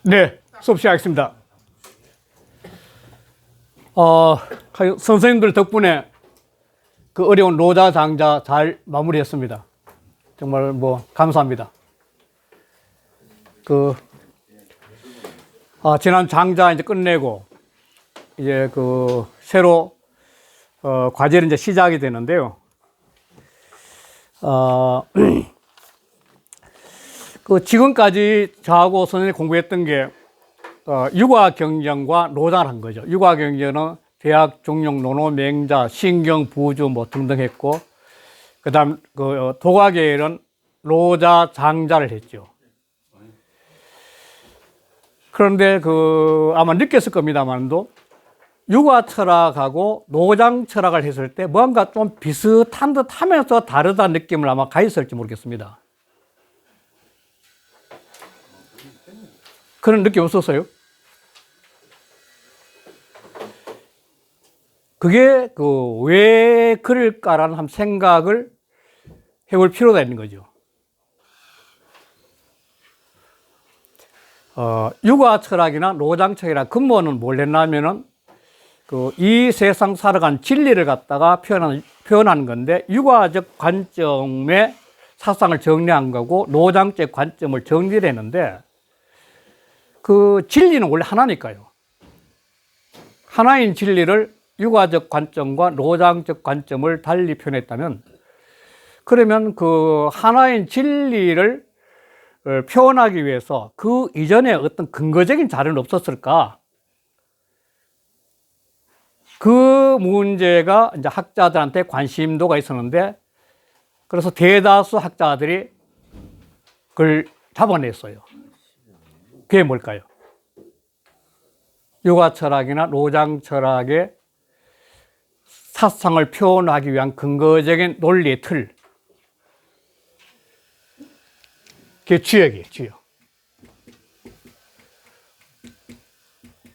네, 수업 시작하겠습니다. 선생님들 덕분에 그 어려운 노자 장자 잘 마무리했습니다. 정말 감사합니다. 지난 장자 이제 끝내고 이제 새로 과제를 이제 시작이 되는데요. 지금까지 저하고 선생님이 공부했던 게 육아 경영과 노자를 한 거죠. 육아 경영은 대학, 중용, 논어, 맹자, 신경, 부주 등등 했고, 그 다음 도가계열은 노자, 장자를 했죠. 그런데 아마 느꼈을 겁니다만도 육아 철학하고 노장 철학을 했을 때 뭔가 좀 비슷한 듯 하면서 다르다는 느낌을 아마 가졌을지 모르겠습니다. 그런 느낌 없었어요? 그게 왜 그럴까라는 한 생각을 해볼 필요가 있는 거죠. 육아 철학이나 노장 철학이나 근본은 뭘 했냐면은 이 세상 살아간 진리를 갖다가 표현하는 건데, 육아적 관점의 사상을 정리한 거고 노장적 관점을 정리를 했는데, 그 진리는 원래 하나니까요. 하나인 진리를 육아적 관점과 노장적 관점을 달리 표현했다면, 그러면 그 하나인 진리를 표현하기 위해서 그 이전에 어떤 근거적인 자료는 없었을까? 그 문제가 이제 학자들한테 관심도가 있었는데, 그래서 대다수 학자들이 그걸 잡아냈어요. 그게 뭘까요? 육아 철학이나 노장 철학의 사상을 표현하기 위한 근거적인 논리의 틀. 그게 주역이에요, 주역.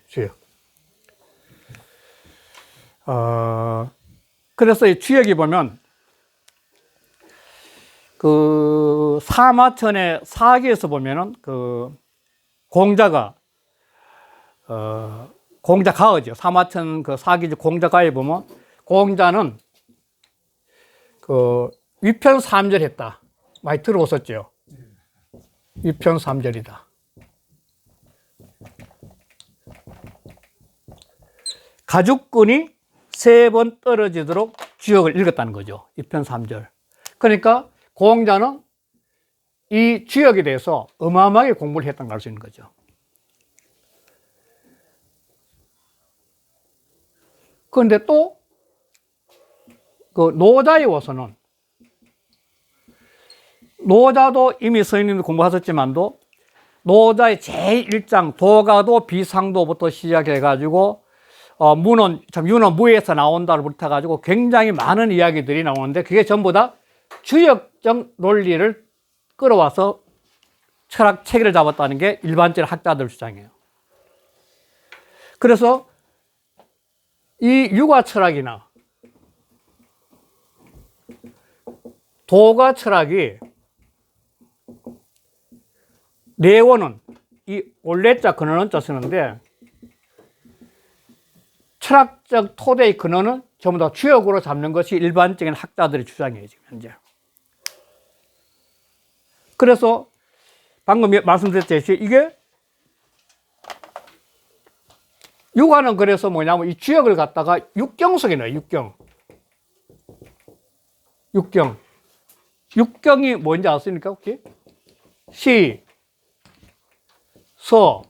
주역. 그래서 이 주역이 보면, 사마천의 사기에서 보면은 공자가, 공자가어죠. 사마천 사기 공자가에 보면, 공자는 위편삼절 했다. 많이 들어보셨죠? 위편삼절이다. 가죽끈이 3번 떨어지도록 주역을 읽었다는 거죠. 위편삼절. 그러니까 공자는 이 주역에 대해서 어마어마하게 공부를 했다는 걸 알 수 있는 거죠. 그런데 또 노자에 와서는, 노자도 이미 선생님도 공부하셨지만도 노자의 제1장 도가도 비상도부터 시작해가지고 무는 참 유는 무에서 나온다부터 해가지고 굉장히 많은 이야기들이 나오는데, 그게 전부 다 주역적 논리를 끌어와서 철학 체계를 잡았다는 게 일반적인 학자들 주장이에요. 그래서 이 육아 철학이나 도가 철학이 내원은 이 올레자 근원은 자 쓰는데, 철학적 토대의 근원은 전부 다 주역으로 잡는 것이 일반적인 학자들의 주장이에요, 지금 현재. 그래서 방금 말씀드렸듯이 이게 육아는 그래서 뭐냐면 이 주역을 갖다가 육경속에 넣어요, 육경. 육경. 육경이 뭔지 아십니까, 혹시? 시, 서,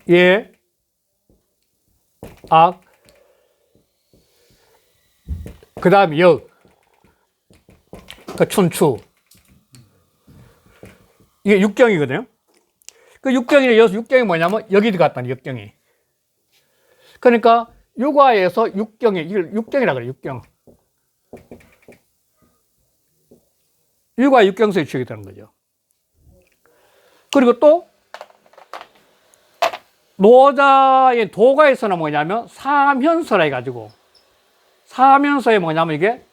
예, 악, 그 다음에 역, 춘추. 이게 육경이거든요. 그 육경이 뭐냐면 여기 들어갔다는 육경이. 그러니까 육아에서 이걸 육경이라 그래요, 육경. 육아 육경서의 주역이 되는 거죠. 그리고 또 노자의 도가에서는 뭐냐면 삼현서라 해가지고, 삼현서에 뭐냐면 이게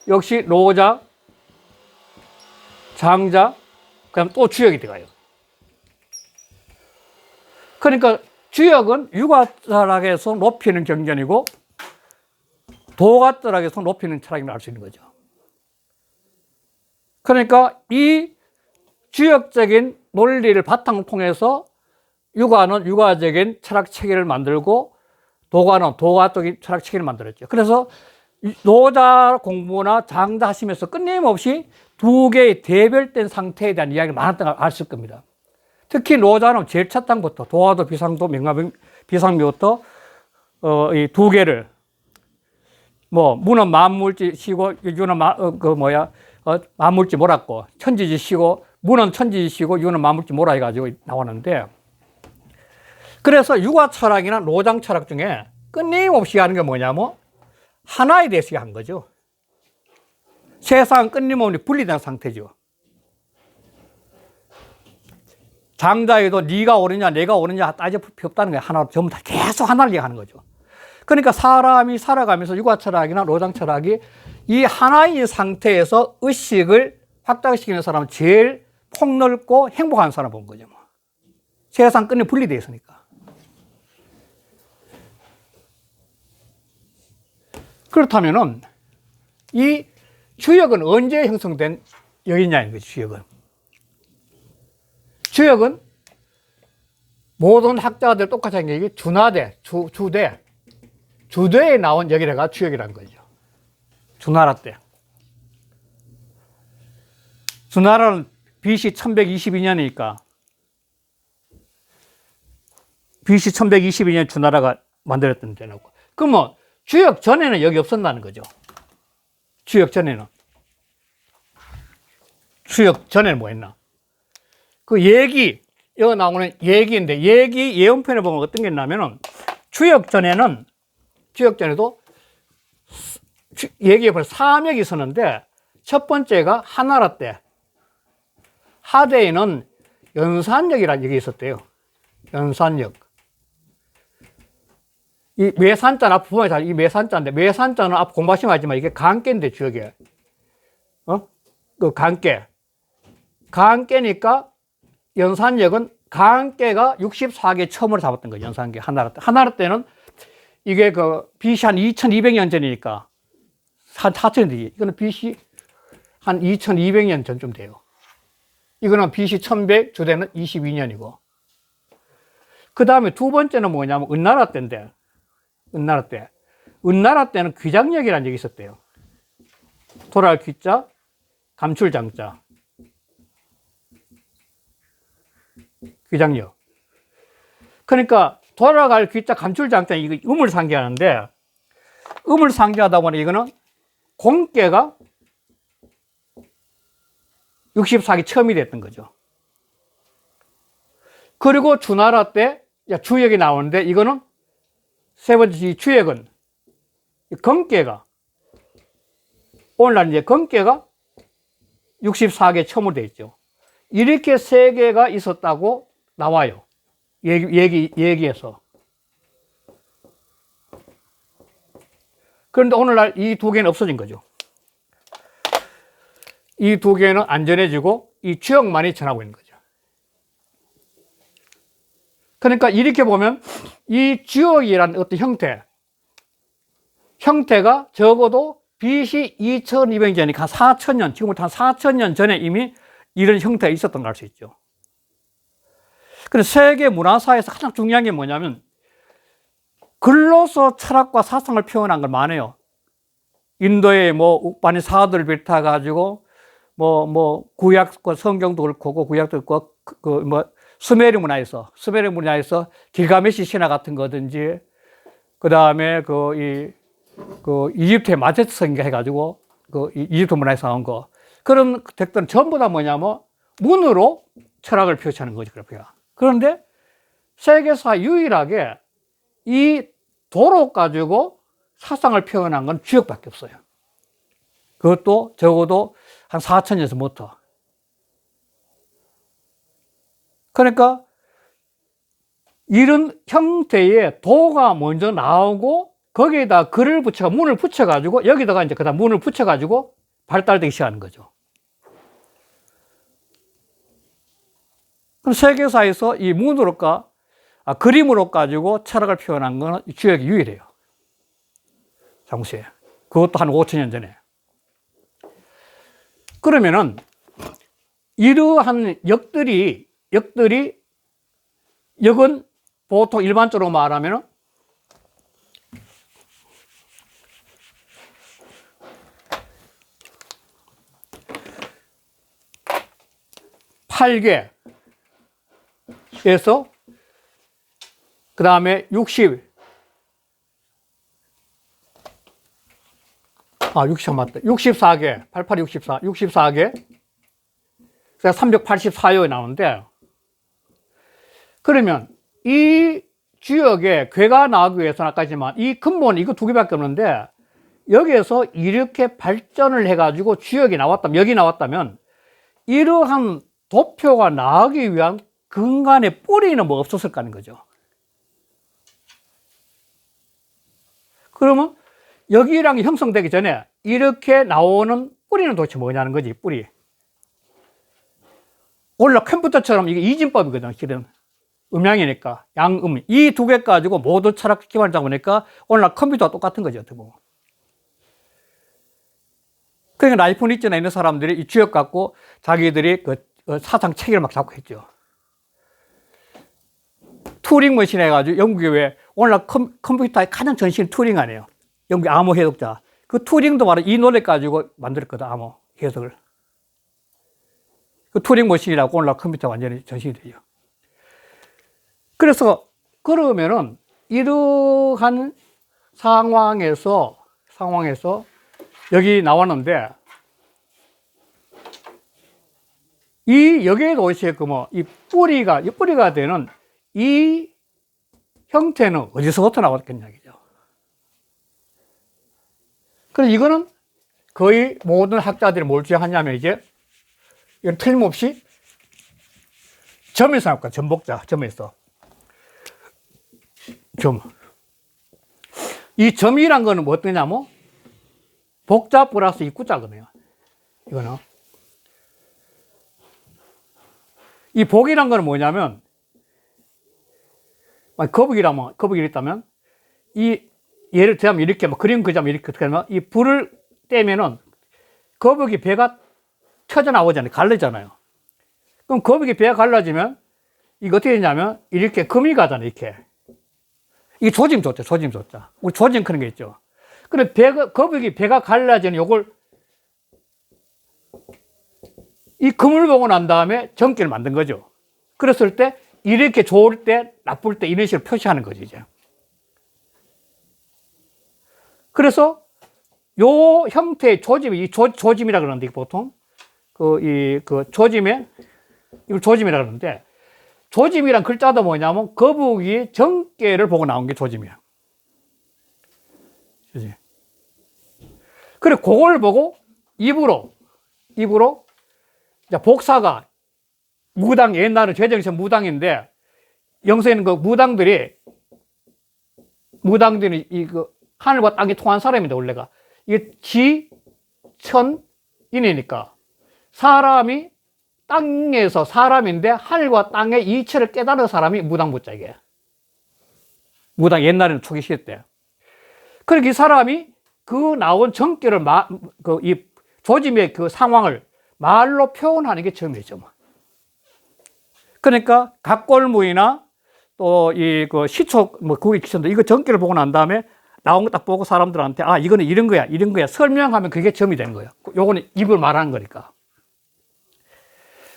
역시 노자, 장자, 그다음 또 주역이 들어가요. 그러니까 주역은 유가철학에서 높이는 경전이고 도가철학에서 높이는 철학임을 알 수 있는 거죠. 그러니까 이 주역적인 논리를 바탕을 통해서 유가는 유가적인 철학 체계를 만들고 도가는 도가적인 철학 체계를 만들었죠. 그래서 노자 공부나 장자 하시면서 끊임없이 두 개의 대별된 상태에 대한 이야기를 많았던 걸 아실 겁니다. 특히 노자는 제일 첫 장부터 도화도 비상도 비상묘부터 이 두 개를 뭐 무는 만물지시고 유는 만물지 몰았고 천지지시고 무는 천지지시고 유는 만물지 몰아 해가지고 나왔는데, 그래서 유가 철학이나 노장 철학 중에 끊임없이 하는 게 뭐냐면 하나에 대해서 한 거죠. 세상은 끊임없이 분리된 상태죠. 장자에도 네가 옳으냐 내가 옳으냐 따질 필요 없다는 거예요. 하나 전부 다 계속 하나를 얘기하는 거죠. 그러니까 사람이 살아가면서 유가 철학이나 노장 철학이 이 하나의 상태에서 의식을 확장시키는 사람은 제일 폭넓고 행복한 사람 본 거죠. 세상 끊임 분리되어 있으니까. 그렇다면은 이 주역은 언제 형성된 여기냐는 거죠. 주역은. 주역은 모든 학자들 똑같이 한 게 주나대, 주대에 나온 여기가 주역이라는 거죠. 주나라 때. 주나라는 BC 1122년이니까 BC 1122년 주나라가 만들었던 데라고. 그러면 주역 전에는 여기 없었다는 거죠. 주역 전에는. 주역 전에는 뭐 했나? 그 얘기, 여기 나오는 얘기인데, 얘기 예언편에 보면 어떤 게 있냐면은, 주역 전에도 얘기에 벌써 3역이 있었는데, 첫 번째가 하나라 때, 하대에는 연산역이라는 역이 있었대요. 연산역. 이 매산자는 앞 부분에 이 매산자인데, 매산자는 앞 공부하시면 알지만 이게 간께인데, 주역에. 그 간께. 간께니까 연산역은 간께가 64개 처음으로 잡았던 거예요. 연산계 하나라 때. 하나라 때는 이게 그 BC 한 2200년 전이니까 한 4000년 뒤. 이거는 BC 한 2200년 전쯤 돼요. 이거는 BC 1100, 주대는 22년이고. 그 다음에 두 번째는 뭐냐면 은나라 때인데, 은나라 때. 은나라 때는 귀장역이라는 적이 있었대요. 돌아갈 귀자, 감출장자. 귀장역. 그러니까 돌아갈 귀자 감출장자 이거 음을 상기하는데, 음을 상기하다 보니 이거는 공께가 64기 처음이 됐던 거죠. 그리고 주나라 때 주역이 나오는데, 이거는 세 번째 주역은 건께가, 오늘날 이제 건께가 64개 처음으로 되어 있죠. 이렇게 세 개가 있었다고 나와요. 얘기에서. 그런데 오늘날 이 두 개는 없어진 거죠. 이 두 개는 안전해지고 이 주역만이 전하고 있는 거죠. 그러니까 이렇게 보면 이 주역이라는 어떤 형태가 적어도 BC 2200년이니까 한 4000년, 지금부터 한 4000년 전에 이미 이런 형태가 있었던 걸 알 수 있죠. 그래서 세계 문화사에서 가장 중요한 게 뭐냐면 글로서 철학과 사상을 표현한 걸 많아요. 인도의 뭐 많은 사들을 비롯해 가지고 구약과 성경도 그렇고 구약도 그렇고 수메르 문화에서 길가메시 신화 같은 거든지, 그 다음에 이집트의 마제트성인가 해가지고 이집트 문화에서 나온 거, 그런 text들은 전부 다 뭐냐면 문으로 철학을 표시하는 거죠. 그런데 세계사 유일하게 이 도로 가지고 사상을 표현한 건 주역밖에 없어요. 그것도 적어도 한 4000년서부터. 그러니까 이런 형태의 도가 먼저 나오고 거기에다 글을 문을 붙여가지고 여기다가 이제 그다음 문을 붙여가지고 발달되기 시작하는 거죠. 그럼 세계사에서 이 문으로까 그림으로 가지고 철학을 표현한 거는 주역이 유일해요. 당시에. 그것도 한 5,000년 전에. 그러면은 이러한 역은 보통 일반적으로 말하면은 (8개) 에서 그 다음에 60 맞다. 64개, 88, 64개. 그래서 384호에 나오는데, 그러면 이 주역에 괴가 나오기 위해서는 아까 했지만 이 근본 이거 두 개밖에 없는데, 여기에서 이렇게 발전을 해가지고 주역이 나왔다면, 여기 나왔다면, 이러한 도표가 나오기 위한 근간의 뿌리는 뭐 없었을 거는 거죠. 그러면 여기랑 형성되기 전에 이렇게 나오는 뿌리는 도대체 뭐냐는 거지, 뿌리. 원래 컴퓨터처럼 이게 이진법이거든, 실은. 음양이니까, 양음. 이 두 개 가지고 모두 철학 기반을 잡으니까 오늘날 컴퓨터와 똑같은 거죠, 어떻게 보면. 그러니까 라이프니츠나 있는 사람들이 이 주역 갖고 자기들이 그 사상 체계를 막 잡고 했죠. 투링 머신 해가지고 영국에 왜 오늘날 컴퓨터의 가장 전신 투링 아니에요. 영국 암호 해독자. 그 투링도 바로 이 논리 가지고 만들었거든, 암호 해석을. 그 투링 머신이라고 오늘날 컴퓨터 완전히 전신이 되죠. 그래서 그러면은 이러한 상황에서 여기 나왔는데 여기에 도대체 이 뿌리가 되는 이 형태는 어디서부터 나왔겠냐, 이죠. 그래서 이거는 거의 모든 학자들이 뭘 주장하냐면 이건 틀림없이 점에서 나올까, 점복자, 점에서. 점. 이 점이란 거는 뭐 어떠냐면 복자 플러스 입구자거든요. 이거는. 이 복이란 거는 뭐냐면, 거북이 있다면, 예를 들면 이렇게, 그림 그자면 이렇게 어떻게 하면, 이 불을 떼면은, 거북이 배가 튀어나오잖아요. 갈라지잖아요. 그럼 거북이 배가 갈라지면, 이거 어떻게 되냐면, 이렇게 금이 가잖아요, 이렇게. 이게 조짐조자. 우리 조짐 크는 게 있죠. 근데 거북이 배가 갈라지는 요걸, 이 금을 보고 난 다음에 전기를 만든 거죠. 그랬을 때, 이렇게 좋을 때, 나쁠 때 이런 식으로 표시하는 거죠, 이제. 그래서 요 형태의 조짐이, 조짐이라 그러는데, 보통. 조짐이라 그러는데, 조짐이란 글자도 뭐냐면, 거북이 정계를 보고 나온 게 조짐이야. 그지? 그래, 그걸 보고 입으로, 복사가, 옛날에 죄정에서 무당인데, 영서에는 무당들이 하늘과 땅이 통한 사람인데, 원래가. 이게 지천인이니까. 사람이 땅에서 사람인데, 하늘과 땅의 이치를 깨달은 사람이 무당부자, 이게. 무당, 옛날에는 초기 시대 때. 그러니까 이 사람이 나온 정기를, 이 조짐의 상황을 말로 표현하는 게 점이죠. 그러니까 각골무이나 또 시초 구기 기천도 이거 전기를 보고 난 다음에 나온 거 딱 보고 사람들한테 이거는 이런 거야 설명하면 그게 점이 되는 거예요. 요거는 입을 말하는 거니까.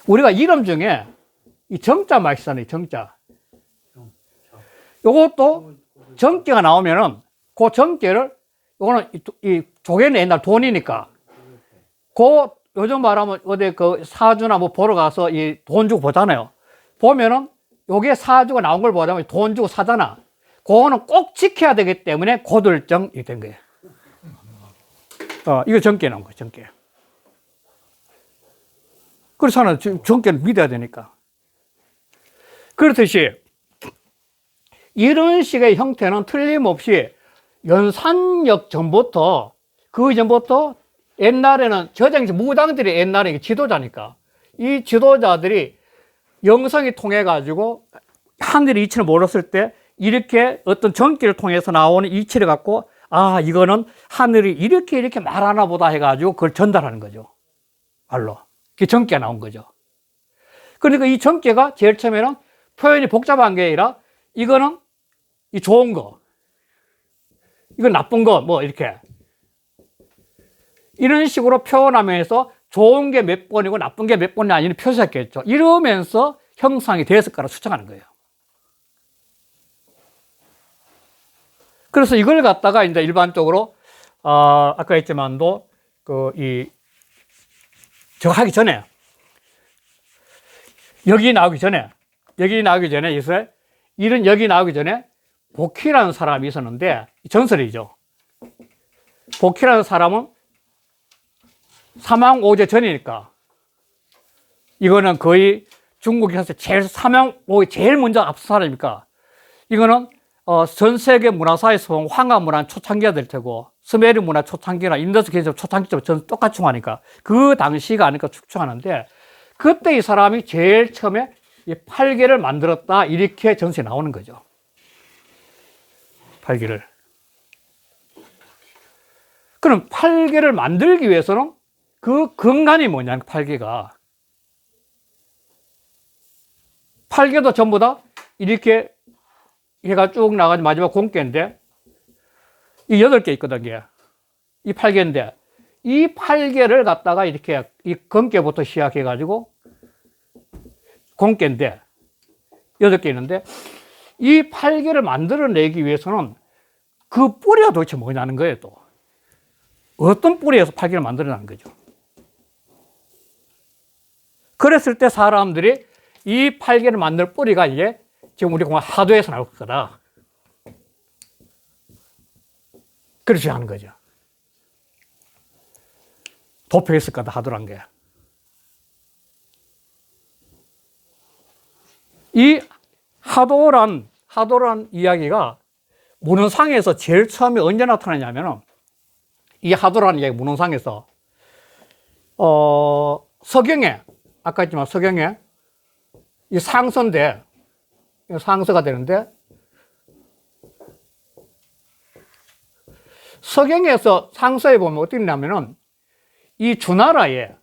우리가 이름 중에 이 정자 맛있잖아요. 정자. 요것도 정기가 나오면은 그 정기를 요거는 이 조개는 옛날 돈이니까 요즘 말하면 어디 사주나 보러 가서 이 돈 주고 보잖아요. 보면은 요게 사주가 나온 걸 보자면 돈 주고 사잖아. 그거는 꼭 지켜야 되기 때문에 고들정이 된 거예요. 이거 정기에 나온 거예요, 정기. 그래서 저는 정기를 믿어야 되니까. 그렇듯이 이런 식의 형태는 틀림없이 연산역 전부터 그 전부터 옛날에는 무당들이 옛날에 지도자니까 이 지도자들이 영성이 통해 가지고 하늘의 이치를 몰랐을 때 이렇게 어떤 전기를 통해서 나오는 이치를 갖고 아, 이거는 하늘이 이렇게 말하나 보다 해가지고 그걸 전달하는 거죠. 말로. 그게 전기가 나온 거죠. 그러니까 이 전기가 제일 처음에는 표현이 복잡한 게 아니라 이거는 이 좋은 거, 이건 나쁜 거, 뭐 이렇게 이런 식으로 표현하면서 좋은 게 몇 번이고 나쁜 게 몇 번이 아니는 표시했겠죠. 이러면서 형상이 됐을 거라 추정하는 거예요. 그래서 이걸 갖다가 이제 일반적으로 아까 했지만도 저거 하기 전에 여기 나오기 전에 있어요. 이런 여기 나오기 전에 복희라는 사람이 있었는데 전설이죠. 복희라는 사람은 삼왕오제 전이니까 이거는 거의 중국에서 제일 먼저 앞선 사람이니까 이거는 전 세계 문화사에서 보면 황하 문화 초창기가 될 테고 스메르 문화 초창기나 인더스 계절 초창기처럼 전 똑같이 하니까 그 당시가 아닐까 추측하는데 그때 이 사람이 제일 처음에 이 팔계를 만들었다 이렇게 전설이 나오는 거죠. 팔계를. 그럼 팔계를 만들기 위해서는 그 근간이 뭐냐, 팔계가. 팔계도 전부 다 이렇게 해가 쭉 나가지 마지막 공개인데 이 8개 있거든요. 이 8개인데 이 8개를 갖다가 이렇게 이 건개부터 시작해 가지고 공개인데 8개 있는데 이 8개를 만들어내기 위해서는 그 뿌리가 도대체 뭐냐는 거예요. 또 어떤 뿌리에서 8개를 만들어내는 거죠. 그랬을 때 사람들이 이 8개를 만들 뿌리가 이게 지금 우리 공화 하도에서 나올 거다. 그렇게 하는 거죠. 도표 있을 거다, 하도란 게. 이 하도란 이야기가 문헌상에서 제일 처음에 언제 나타나냐면은 이 하도라는 이야기 문헌상에서 서경에 아까 했지만 서경에 이 상서인데 상서가 되는데 서경에서 상서에 보면 어떻게 되냐면은 이 주나라에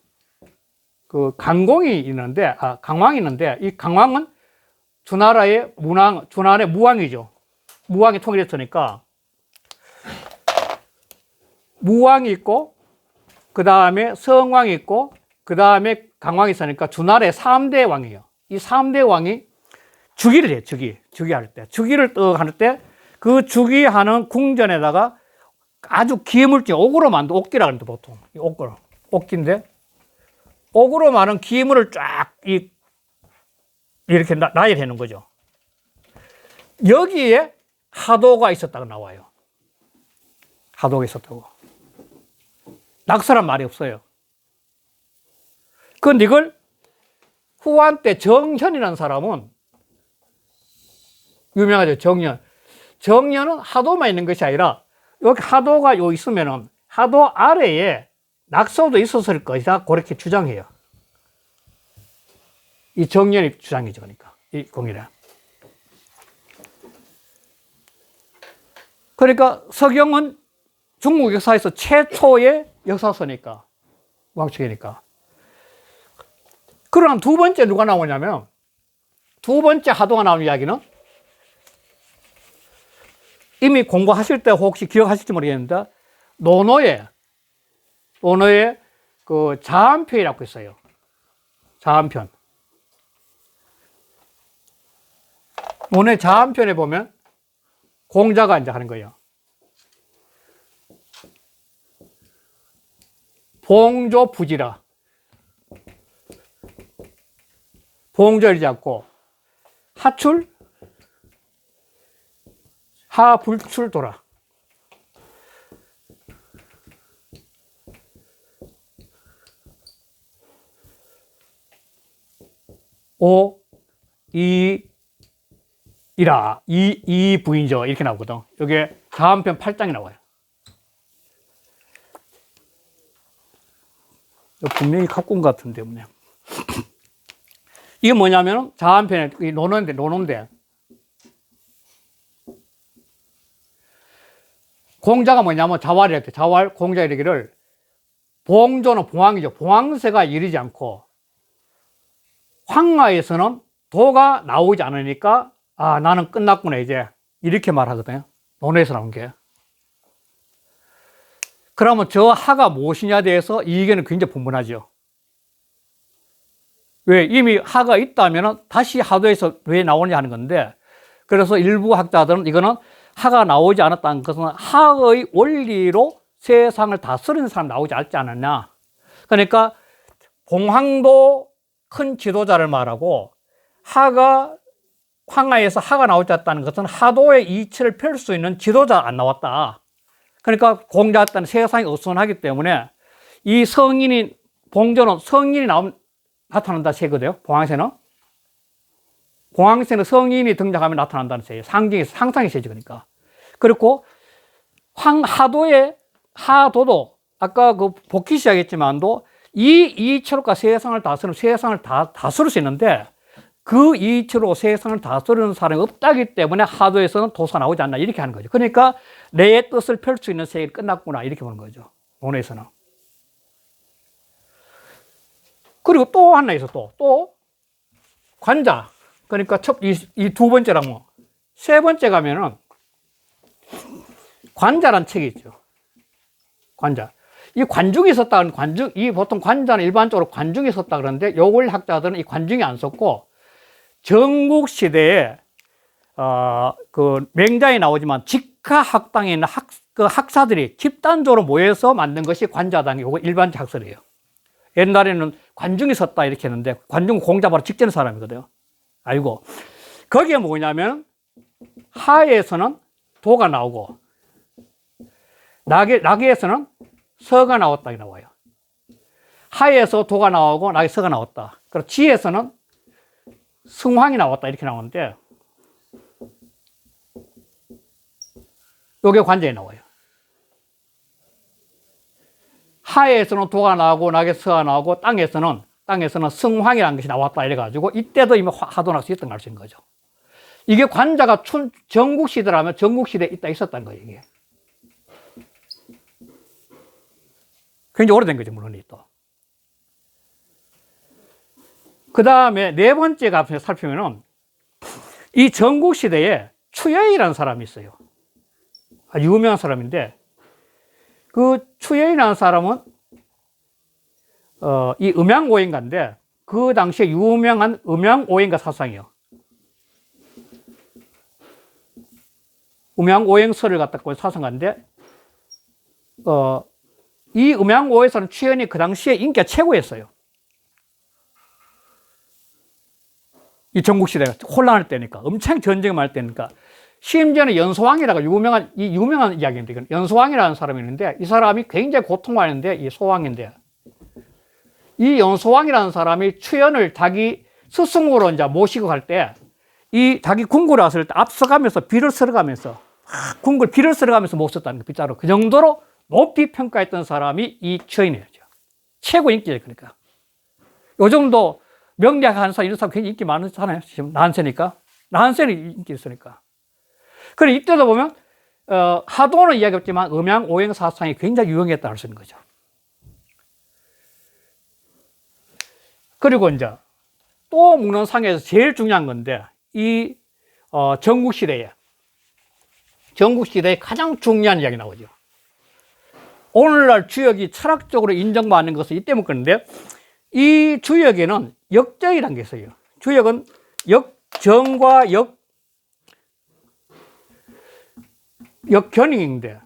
그 강공이 있는데 강왕이 있는데 이 강왕은 주나라의 주나라의 무왕이죠. 무왕이 통일했으니까 무왕이 있고 그 다음에 성왕이 있고 그 다음에 강왕이 있으니까 주나라의 3대 왕이에요. 이 3대 왕이 주기를 해요. 주기할 때. 주기를 떡 할 때 그 주기하는 궁전에다가 아주 기물질, 옥으로 만든 옥기라 그러는데 보통. 이 옥기인데 옥으로 많은 기물을 쫙 이렇게 놔야 되는 거죠. 여기에 하도가 있었다고 나와요. 하도가 있었다고. 낙서란 말이 없어요. 그런데 이걸 후한 때 정현이라는 사람은 유명하죠. 정현은 하도만 있는 것이 아니라 여기 하도가 여기 있으면은 하도 아래에 낙서도 있었을 것이다. 그렇게 주장해요. 이 정현이 주장이죠. 그러니까 이 공일에. 그러니까 서경은 중국 역사에서 최초의 역사서니까 왕축이니까. 그러나 두 번째 누가 나오냐면 두 번째 하도가 나오는 이야기는 이미 공부하실 때 혹시 기억하실지 모르겠는데 노노의 그 자한편이라고 있어요. 자한편. 노노의 자한편에 보면 공자가 이제 하는 거예요. 봉조 부지라. 봉조를 잡고 하출 하불출도라. 오, 이라, 이 부인조 이렇게 나오거든. 여기에 다음 편 8장이 나와요. 분명히 갖고 온 것 같은데, 그냥. 이게 뭐냐면 좌한편에 노는데 공자가 뭐냐면 자왈이랬대. 자왈 공자 이르기를 봉조는 봉황이죠. 봉황새가 이르지 않고 황하에서는 도가 나오지 않으니까 아 나는 끝났구나 이제 이렇게 말하거든요. 논에서 나온 게. 그러면 저 하가 무엇이냐에 대해서 이 의견은 굉장히 분분하죠. 왜? 이미 하가 있다면 다시 하도에서 왜 나오냐 하는 건데, 그래서 일부 학자들은 이거는 하가 나오지 않았다는 것은 하의 원리로 세상을 다스리는 사람 나오지 않지 않았냐. 그러니까 봉황도 큰 지도자를 말하고 황하에서 하가 나오지 않았다는 것은 하도의 이치를 펼 수 있는 지도자가 안 나왔다. 그러니까 공자 때는 세상이 어수선하기 때문에 이 성인이, 봉조는 성인이 나타난다 세거든요. 봉황새는. 봉황새는 성인이 등장하면 나타난다는 세예요. 상상의 세죠. 그러니까. 그리고 하도도 아까 그 복귀 시작했지만도 이 이치로가 세상을 다스리는, 세상을 다스릴 수 있는데 그 이치로 세상을 다스리는 사람이 없다기 때문에 하도에서는 도사 나오지 않나 이렇게 하는 거죠. 그러니까 내 뜻을 펼 수 있는 세계가 끝났구나 이렇게 보는 거죠. 논에서는. 그리고 또 하나 있어. 또 관자. 그러니까 이 두 번째라면 세 번째 가면은 관자란 책이 있죠. 관자. 이 관중이 썼다는 이 보통 관자는 일반적으로 관중이 썼다 그러는데 요걸 학자들은 이 관중이 안 썼고 전국 시대에 그 맹자에 나오지만 직하학당에 있는 학사들이 집단적으로 모여서 만든 것이 관자당이 요거 일반적 학설이에요. 옛날에는 관중이 썼다 이렇게 했는데 관중은 공자 바로 직전 사람이거든요. 알고 거기에 뭐냐면 하에서는 도가 나오고 낙에서는 서가 나왔다 이 나와요. 하에서 도가 나오고 낙에 서가 나왔다. 그리고 지에서는 승황이 나왔다 이렇게 나오는데 요게 관자에 나와요. 하에서는 도가 나오고 낙에 서가 나오고 땅에서는 승황이라는 것이 나왔다 이래가지고 이때도 이미 하도낙수 있었던 걸 알 수 있는 거죠. 이게 관자가 전국시대라면 전국시대에 있었다는 거예요. 이게 굉장히 오래된 거죠. 물론 또. 그 다음에 네 번째가 살피면은 이 전국시대에 추여이라는 사람이 있어요. 아주 유명한 사람인데 그 추여이라는 사람은 이 음양오행가인데 그 당시에 유명한 음양오행가 사상이에요. 음양오행설을 갖다 사상가인데 이 음양오에서는 추연이 그 당시에 인기가 최고였어요. 이 전국시대가 혼란할 때니까, 엄청 전쟁이 많을 때니까. 심지어는 연소왕이라고 유명한 이야기인데, 이건 연소왕이라는 사람이 있는데, 이 사람이 굉장히 고통받는데, 이 소왕인데, 이 연소왕이라는 사람이 추연을 자기 스승으로 이제 모시고 갈 때, 이 자기 궁궐에 왔을 때 앞서가면서 비를 쓸어가면서, 비를 쓸어가면서 못 썼다는 거, 빗자루. 그 정도로 높이 평가했던 사람이 이 추연이에요. 최고 인기죠, 그러니까. 요즘도 명리학한사 이런 사람 굉장히 인기 많잖아요. 지금 나한세니까. 나한세는 인기 있으니까. 그래, 이때도 보면, 하도는 이야기 없지만 음양오행 사상이 굉장히 유용했다 할 수 있는 거죠. 그리고 이제 또 묵는 상에서 제일 중요한 건데, 이, 전국시대에 가장 중요한 이야기 나오죠. 오늘날 주역이 철학적으로 인정받는 것은 이때 묶었는데, 이 주역에는 역정이라는 게 있어요. 주역은 역정과 역견인데,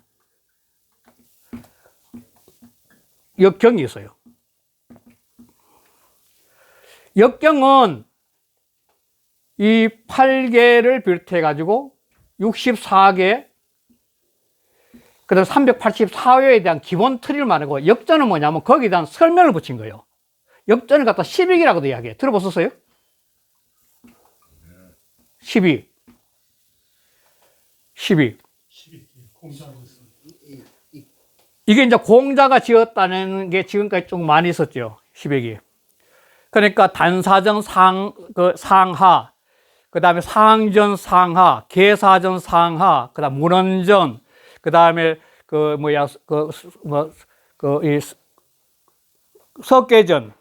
역경이 있어요. 역경은 이 8개를 비롯해가지고 64개, 그 다음 384회에 대한 기본 틀을 말하고, 역전은 뭐냐면 거기에 대한 설명을 붙인 거예요. 역전을 갖다 12기라고도 이야기해. 들어보셨어요? 12. 이게 이제 공자가 지었다는 게 지금까지 좀 많이 있었죠. 12기. 그러니까 단사전 상하, 그 다음에 상전 상하, 계사전 상하, 그 다음 문헌전, 그 다음에 석괴전,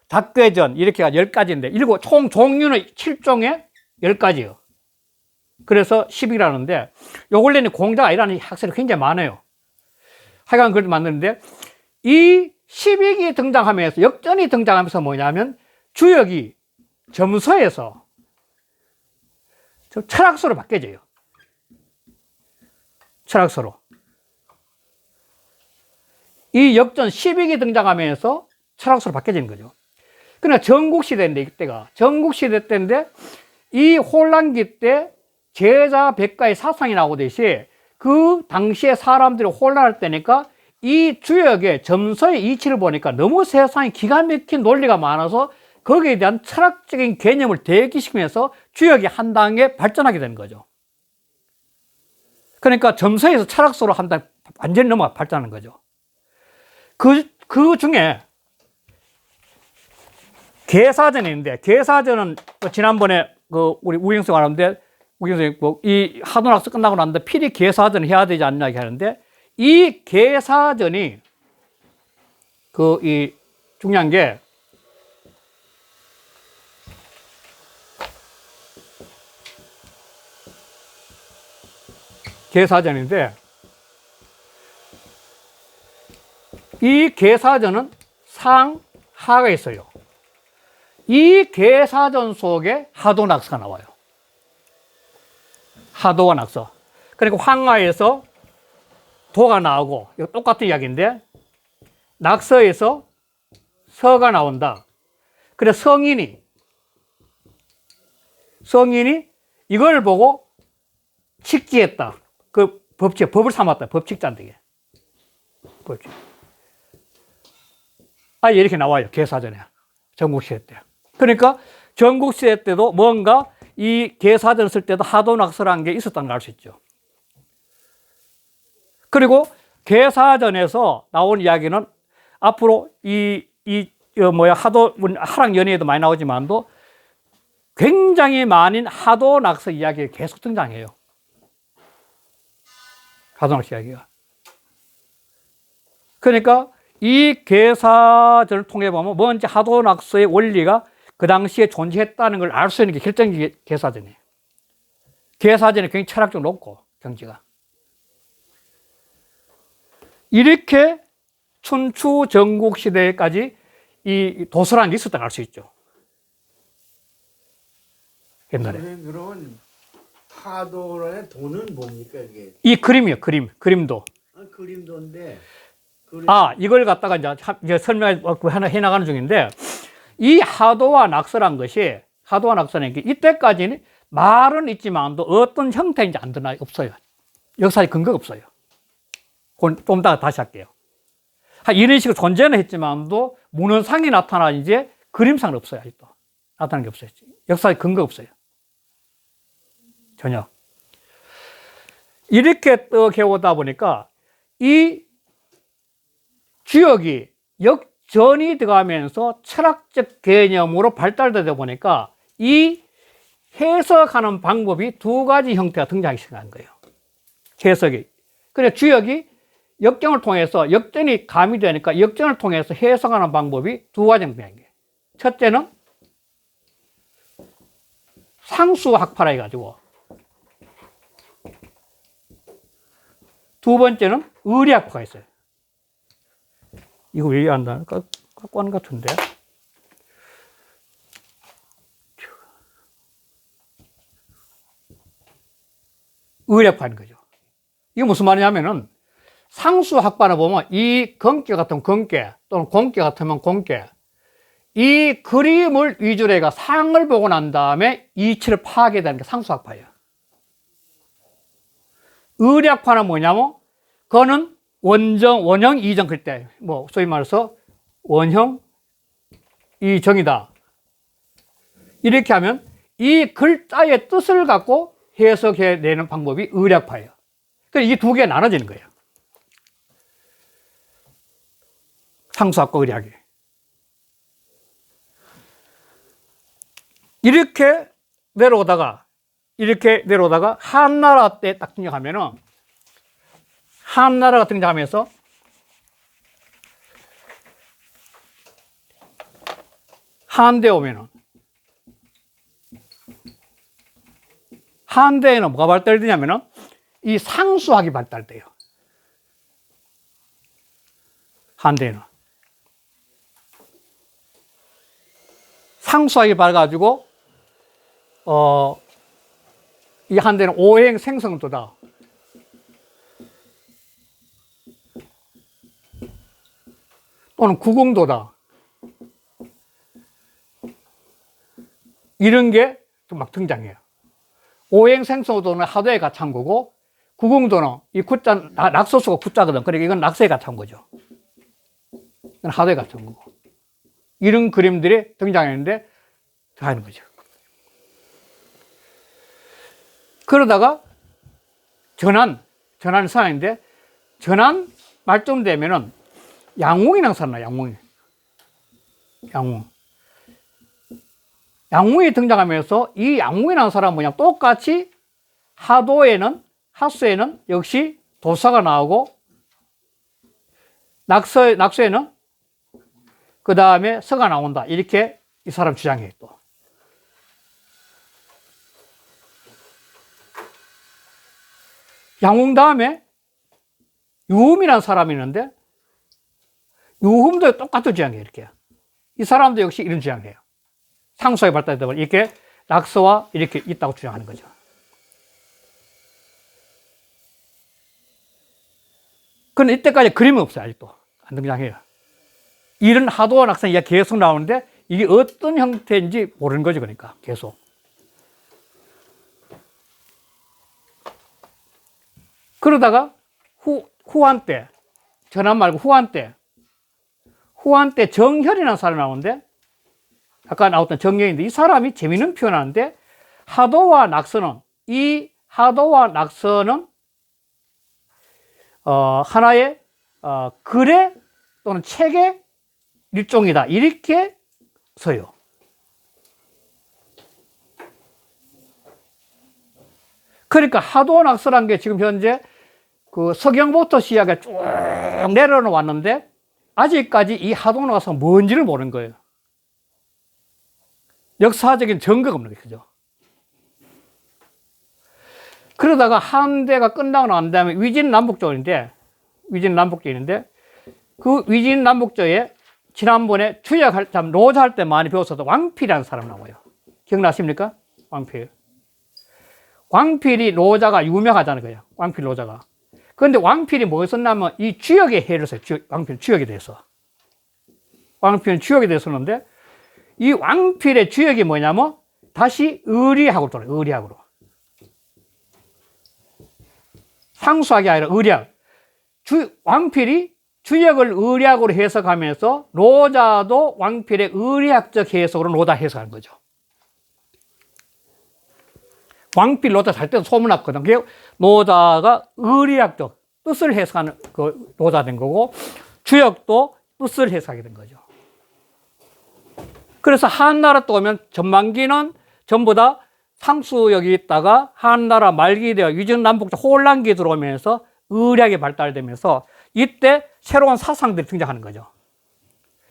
닭괴전, 이렇게가 10가지인데, 총 종류는 7종에 10가지예요. 그래서 10이라는데, 요 원래는 공자가 아니라는 학설이 굉장히 많아요. 하여간 그걸 만드는데, 이 12기 등장하면서, 역전이 등장하면서 뭐냐면, 주역이 점서에서 철학서로 바뀌어져요. 철학서로. 이 역전 12기 등장하면서 철학서로 바뀌어지는 거죠. 그러나 전국시대인데, 이때가. 전국시대 때인데, 이 혼란기 때 제자 백가의 사상이 나오듯이 그 당시에 사람들이 혼란할 때니까 이 주역의 점서의 이치를 보니까 너무 세상에 기가 막힌 논리가 많아서 거기에 대한 철학적인 개념을 대기시키면서 주역이 한 단계 발전하게 되는 거죠. 그러니까 점서에서 철학서로 한 단계 완전히 넘어가 발전하는 거죠. 그 중에 계사전이 있는데, 계사전은 지난번에 우리 우영수가 말하는데, 우영수가 이 하도낙서 끝나고 난데 필히 계사전 해야 되지 않냐 하는데, 이 계사전이 이 중요한 게 계사전인데, 이 계사전은 상하가 있어요. 이 계사전 속에 하도낙서가 나와요. 하도와 낙서. 그러니까 황하에서 도가 나오고, 이거 똑같은 이야기인데, 낙서에서 서가 나온다. 그래서 성인이 이걸 보고 칙지했다. 법을 삼았다. 법칙자인데. 법칙. 이렇게 나와요. 계사전에. 전국시대 때. 그러니까 전국시대 때도 뭔가 이 계사전 쓸 때도 하도낙서라는 게 있었다는 걸 알 수 있죠. 그리고 계사전에서 나온 이야기는 앞으로 하락 연의에도 많이 나오지만도 굉장히 많은 하도낙서 이야기가 계속 등장해요. 하도낙서 이야기가. 그러니까 이 계사전을 통해 보면 먼저 하도낙서의 원리가 그 당시에 존재했다는 걸 알 수 있는 게 결정적인 계사전이에요. 계사전이 굉장히 철학적으로 높고, 경지가. 이렇게 춘추 전국 시대까지 이 도서라는 게 있었다고 알 수 있죠. 옛날에. 그러면 하도의 도는 뭡니까, 이게? 이 그림이요, 그림도. 그림도인데. 이걸 갖다가 이제 설명 하나 해나가는 중인데, 이 하도와 낙서란 것이, 하도와 낙서는 이때까지는 말은 있지만도 어떤 형태인지 안 드러나 없어요. 역사의 근거가 없어요. 좀 이따가 다시 할게요. 이런 식으로 존재는 했지만도 문헌상이 나타나지 그림상은 없어요. 아직도. 나타나는 게 없어요. 역사의 근거가 없어요. 전혀. 이렇게 떠오다 보니까 이 주역이 역전이 들어가면서 철학적 개념으로 발달되다 보니까 이 해석하는 방법이 두 가지 형태가 등장하기 시작한 거예요. 해석이. 그래서 주역이 역경을 통해서 역전이 가미되니까 역전을 통해서 해석하는 방법이 두 가지 등장한 거예요. 첫째는 상수학파라 해가지고, 두 번째는 의리학파가 있어요. 이거 왜 한다? 갖고 하는 것 같은데. 의리학파인 거죠. 이게 무슨 말이냐면은, 상수학파를 보면 이 건계 같으면 건계, 또는 공계 같으면 공계, 이 그림을 위주로 해가 상을 보고 난 다음에 이치를 파악해야 되는 게 상수학파예요. 의리학파는 뭐냐면, 그거는 원형, 이정, 그때, 소위 말해서 원형, 이정이다. 이렇게 하면 이 글자의 뜻을 갖고 해석해내는 방법이 의리학파예요. 그러니까 이 두 개가 나눠지는 거예요. 상수학과 의리학이. 이렇게 내려오다가 한나라 때 딱 등장하면은, 한나라가 등장하면서 한대 오면은, 한대에는 뭐가 발달되냐면은 이 상수학이 발달돼요. 한대에는 상수학이 발가지고 이 한대는 오행 생성도다. 또는 구궁도다. 이런 게 막 등장해요. 오행 생성도는 하도에 가찬 거고, 구궁도는 이 구자, 낙서수가 구자거든. 그러니까 이건 낙서에 가찬 거죠. 이건 하도에 가찬 거고. 이런 그림들이 등장했는데, 하는 거죠. 그러다가 전한 사람인데, 전한 말쯤 되면은 양웅이라는 사람 나요, 양웅이 등장하면서 이 양웅이라는 사람은 그냥 똑같이 하수에는 역시 도사가 나오고, 낙서에는 그 다음에 서가 나온다. 이렇게 이 사람 주장해요, 또. 양웅 다음에 유흠이라는 사람이 있는데, 유흠도 똑같은 주장해요, 이렇게. 이 사람도 역시 이런 주장해요. 상수학이 발달되다 보니 이렇게 낙서와 이렇게 있다고 주장하는 거죠. 그런데 이때까지 그림은 없어요, 아직도. 안 등장해요. 이런 하도와 낙서는 계속 나오는데, 이게 어떤 형태인지 모르는 거죠, 그러니까. 계속. 그러다가 후한 때, 전한 말고 후한 때 정혈이라는 사람이 나오는데, 아까 나왔던 정렬인데, 이 사람이 재미있는 표현하는데, 하도와 낙서는 하나의 글의 또는 책의 일종이다, 이렇게 써요. 그러니까 하도 낙서란 게 지금 현재 그 서경부터 시작해 쭉 내려왔는데, 아직까지 이 하도 낙서가 뭔지를 모르는 거예요. 역사적인 증거가 없는 거죠. 그죠? 그러다가 한대가 끝나고 난 다음에 위진남북조인데, 그 위진남북조에 지난번에 노자할 때 많이 배웠었던 왕필이라는 사람 나와요. 기억나십니까? 왕필이 노자가 유명하잖아요. 왕필 노자가. 그런데 왕필이 뭐 썼냐면 이 주역의 해를 써요. 왕필 주역에 대해서. 왕필은 주역에 대해서 썼는데, 이 왕필의 주역이 뭐냐면 다시 의리학으로 돌아요. 의리학으로. 상수학이 아니라 의리학. 왕필이 주역을 의리학으로 해석하면서 노자도 왕필의 의리학적 해석으로 노자 해석한 거죠. 왕필 노자 잘 때도 소문났거든. 노자가 의리학적 뜻을 해석하는 그 노자 된 거고, 주역도 뜻을 해석하게 된 거죠. 그래서 한나라 또 오면 전반기는 전부 다 상수역이 있다가 한나라 말기 되어 위진남북조 혼란기 들어오면서 의학이 발달되면서 이때 새로운 사상들이 등장하는 거죠.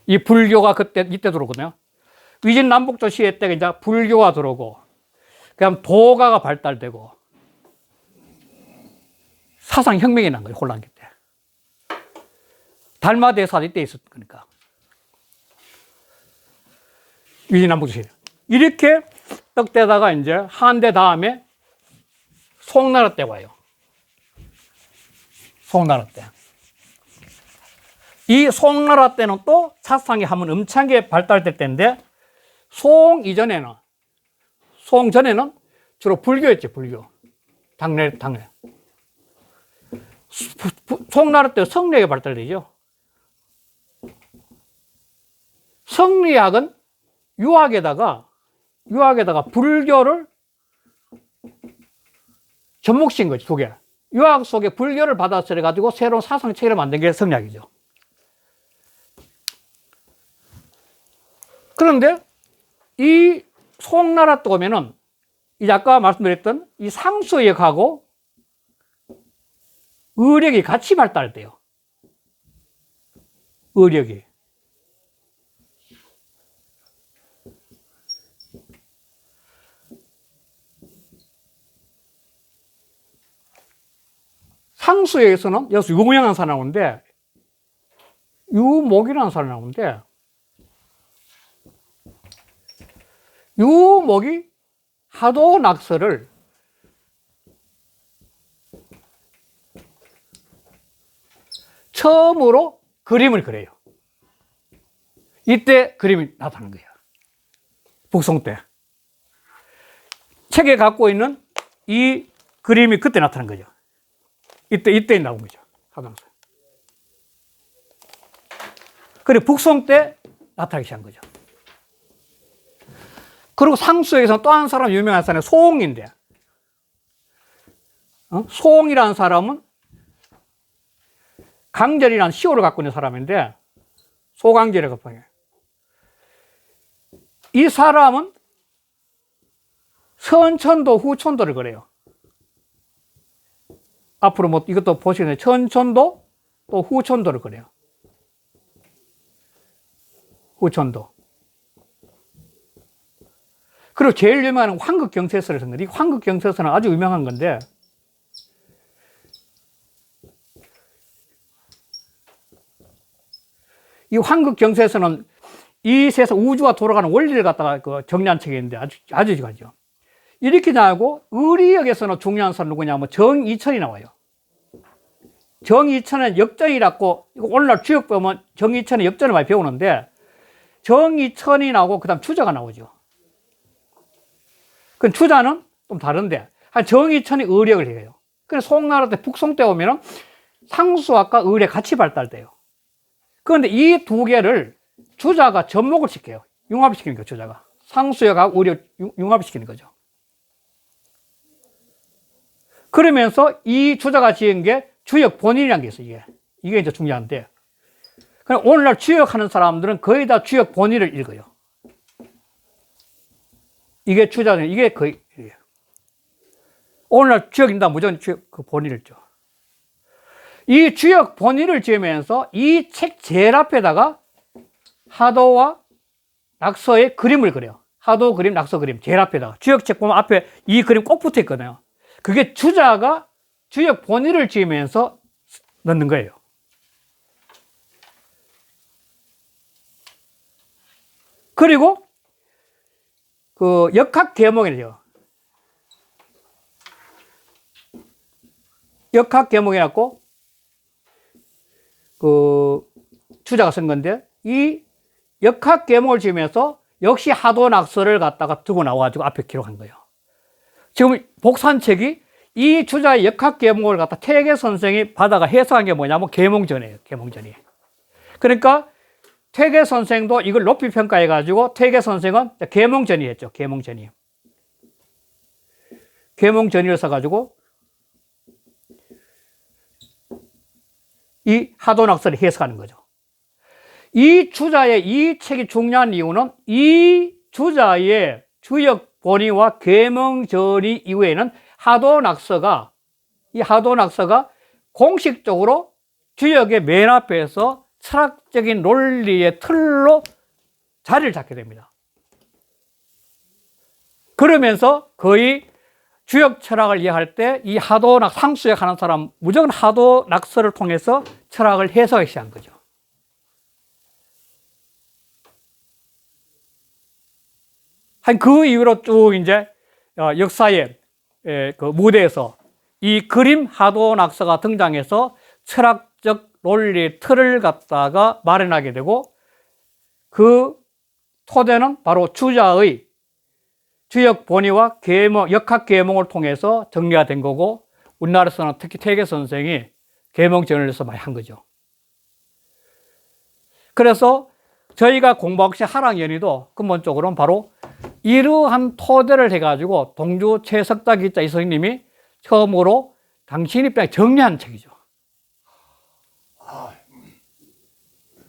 이 불교가 이때 들어오거든요. 위진남북조 시대 때 이제 불교가 들어오고, 그다음 도가가 발달되고, 사상혁명이 난 거예요, 혼란기 때. 달마대사도 이때 있었던 거니까. 위진남북조 시대. 이렇게 떡대다가 이제 한대 다음에 송나라 때 와요. 송나라 때. 이 송나라 때는 또 사상이 한번 엄청나게 발달될 때인데, 송 전에는 주로 불교였지, 불교. 당내. 송나라 때 성리학이 발달되죠. 성리학은 유학에다가 불교를 접목시킨 거지, 두 개. 유학 속에 불교를 받아들여가지고 새로운 사상 체계를 만든 게 성리학이죠. 그런데 이 송나라 때 오면은 이 아까 말씀드렸던 이 상수역하고 의력이 같이 발달돼요. 의력이. 상수역에서는 여기서 유명한 사람이 나오는데 유목이라는 사람이 나오는데 유목이 하도 낙서를 처음으로 그림을 그려요. 이때 그림이 나타난 거예요. 북송 때. 책에 갖고 있는 이 그림이 그때 나타난 거죠. 이때 나온 거죠. 하도낙서. 그리고 북송 때 나타나기 시작한 거죠. 그리고 상수역에서는 또 한 사람, 유명한 사람이 소홍인데, 소홍이라는 사람은 강절이라는 시호를 갖고 있는 사람인데, 소강절이라고 해요. 이 사람은 선천도, 후천도를 그래요. 앞으로 뭐 이것도 보시겠네요. 선천도 또 후천도를 그래요. 후천도. 그리고 제일 유명한 황극경세서를 쓴 거예요. 이 황극경세서는 아주 유명한 건데, 이 황극경세서는 이 세상 우주가 돌아가는 원리를 갖다가 정리한 책이 있는데 아주 중요하죠. 이렇게 나오고, 의리역에서는 중요한 사람 누구냐면 정이천이 나와요. 정이천은 역전이라고, 오늘날 주역 보면 정이천의 역전을 많이 배우는데, 정이천이 나오고, 그 다음 주자가 나오죠. 그 주자는 좀 다른데, 한 정이천이 의력을 해요. 그래서 송나라 때, 북송 때 오면은 상수학과 의력 같이 발달돼요. 그런데 이 두 개를 주자가 접목을 시켜요. 융합시키는 거예요, 주자가. 상수역하고 의력 융합시키는 거죠. 그러면서 이 주자가 지은 게 주역 본인이라는 게 있어요, 이게 이제 중요한데. 그럼 오늘날 주역하는 사람들은 거의 다 주역 본인을 읽어요. 이게 주자는, 이게 거의, 오늘날 주역인다 무조건 주역 그 본인을 읽죠. 이 주역 본인을 지으면서 이 책 제일 앞에다가 하도와 낙서의 그림을 그려요. 하도 그림, 낙서 그림, 제일 앞에다가. 주역책 보면 앞에 이 그림 꼭 붙어 있거든요. 그게 주자가 주역 본인을 지으면서 넣는 거예요. 그리고 그 역학 계몽이죠. 역학 계몽이라고 그 주자가 쓴 건데, 이 역학 계몽을 지으면서 역시 하도 낙서를 갖다가 두고 나와가지고 앞에 기록한 거예요. 지금 복산책이 이 주자의 역학 계몽을 갖다 퇴계 선생이 받아가 해석한 게 뭐냐면 계몽전이에요. 계몽전이. 그러니까 퇴계 선생도 이걸 높이 평가해가지고 퇴계 선생은 계몽전이 했죠. 계몽전이. 계몽전이를 써가지고 이 하도낙서를 해석하는 거죠. 이 주자의 이 책이 중요한 이유는 이 주자의 주역 본의와 계몽전이 이후에는 하도낙서가, 이 하도낙서가 공식적으로 주역의 맨 앞에서 철학적인 논리의 틀로 자리를 잡게 됩니다. 그러면서 거의 주역 철학을 이해할 때 이 하도낙, 상수역 하는 사람 무조건 하도낙서를 통해서 철학을 해석하기 시작한 거죠. 그 이후로 쭉 이제 역사의 그 무대에서 이 그림 하도낙서가 등장해서 철학적 논리의 틀을 갖다가 마련하게 되고, 그 토대는 바로 주자의 주역 본의와 계몽, 역학 계몽을 통해서 정리가 된 거고, 우리나라에서는 특히 퇴계 선생이 계몽전을 해서 많이 한 거죠. 그래서 저희가 공부하고 있는 한학연의도 근본적으로는 바로 이러한 토대를 해가지고 동주 최석다 기자 이 선생님이 처음으로 당신이 뼈 정리한 책이죠.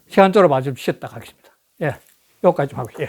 시간적으로 마저 쉬었다 가겠습니다. 예, 여기까지 좀 하고, 예.